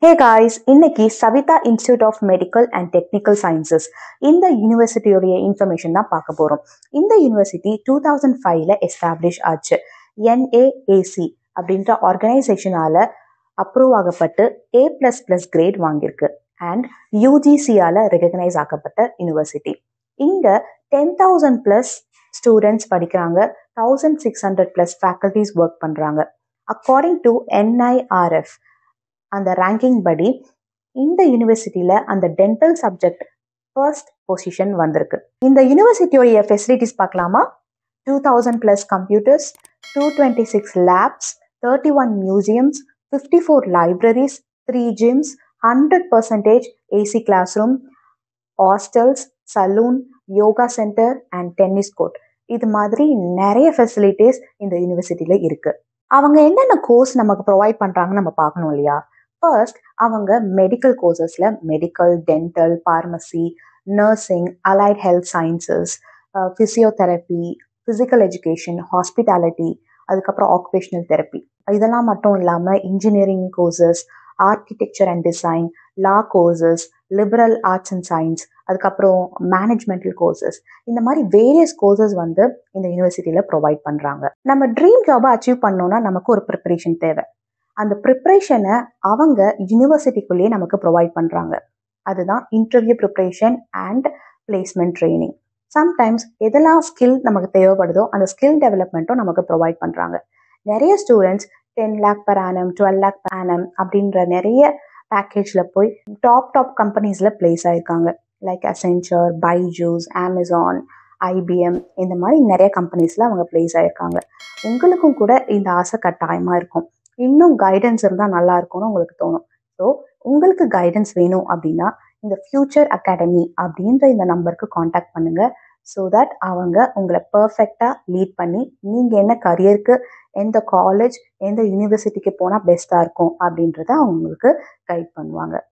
Hey guys, இன்னைக்கு Saveetha Institute of Medical and Technical Sciences இந்த யூனிவர்சிட்டியோடைய இன்ஃபர்மேஷன் தான் பார்க்க போகிறோம். இந்த யூனிவர்சிட்டி 2005ல எஸ்டாப்ளிஷ் ஆச்சு. NAAC அப்படின்ற ஆர்கனைசேஷனால அப்ரூவ் ஆகப்பட்டு A++ கிரேட் வாங்கியிருக்கு அண்ட் UGCயால ரெகக்னைஸ் ஆக்கப்பட்ட யூனிவர்சிட்டி. இங்கே 10,000+ ஸ்டூடெண்ட்ஸ் படிக்கிறாங்க, 1,600+ ஃபேக்கல்டிஸ் ஒர்க் பண்ணுறாங்க. அக்கார்டிங் டு NIRF அந்த ரேங்கிங் படி இந்த யூனிவர்சிட்டியில அந்த டென்டல் சப்ஜெக்ட் ஃபர்ஸ்ட் பொசிஷன் வந்திருக்கு. இந்த யூனிவர்சிட்டியோடைய ஃபெசிலிட்டிஸ் பார்க்கலாமா? 2,000+ computers, 226 labs, 31 museums, 54 libraries, 3 gyms, 100% AC class room, hostels, salon, yoga centre and tennis court. இது மாதிரி நிறைய ஃபெசிலிட்டிஸ் இந்த யூனிவர்சிட்டியில இருக்கு. அவங்க என்னென்ன கோர்ஸ் நமக்கு ப்ரொவைட் பண்றாங்கன்னு நம்ம பார்க்கணும் இல்லையா? ஃபர்ஸ்ட், அவங்க மெடிக்கல் கோர்சஸ்ல medical, dental, pharmacy, nursing, allied health sciences, physiotherapy, physical education, hospitality, அதுக்கப்புறம் ஆக்குபேஷனல் தெரப்பி, இதெல்லாம் மட்டும் இல்லாமல் engineering courses, architecture and design, law courses, liberal arts and science, அதுக்கப்புறம் மேனேஜ்மெண்டல் கோர்சஸ், இந்த மாதிரி வேரியஸ் கோர்சஸ் வந்து இந்த யூனிவர்சிட்டியில் ப்ரொவைட் பண்ணுறாங்க. நம்ம ட்ரீம் ஜாபை அச்சீவ் பண்ணோன்னா நமக்கு ஒரு ப்ரிப்பரேஷன் தேவை. அந்த ப்ரிப்ரேஷனை அவங்க யூனிவர்சிட்டிக்குள்ளேயே நமக்கு ப்ரொவைட் பண்ணுறாங்க. அதுதான் interview preparation and placement training. Sometimes எதெல்லாம் ஸ்கில் நமக்கு தேவைப்படுதோ அந்த ஸ்கில் டெவலப்மெண்ட்டும் நமக்கு ப்ரொவைட் பண்ணுறாங்க. நிறைய students 10 lakh per annum, 12 lakh per annum அப்படின்ற நிறைய பேக்கேஜில் போய் டாப் கம்பெனிஸில் பிளேஸ் ஆகிருக்காங்க. Like Accenture, Byju's, Amazon, IBM, இந்த மாதிரி நிறைய கம்பெனிஸில் அவங்க பிளேஸ் ஆகிருக்காங்க. உங்களுக்கும் கூட இந்த ஆசை கட்டாயமாக இருக்கும். இன்னும் கைடன்ஸ் இருந்தால் நல்லா இருக்கும்னு உங்களுக்கு தோணும். ஸோ உங்களுக்கு கைடன்ஸ் வேணும் அப்படின்னா இந்த ஃபியூச்சர் அகாடமி அப்படின்ற இந்த நம்பருக்கு காண்டாக்ட் பண்ணுங்க. ஸோ தட் அவங்க உங்களை பர்ஃபெக்டாக லீட் பண்ணி நீங்கள் என்ன கரியருக்கு, எந்த காலேஜ், எந்த யூனிவர்சிட்டிக்கு போனால் பெஸ்ட்டாக இருக்கும் அப்படின்றத அவங்க உங்களுக்கு கைட் பண்ணுவாங்க.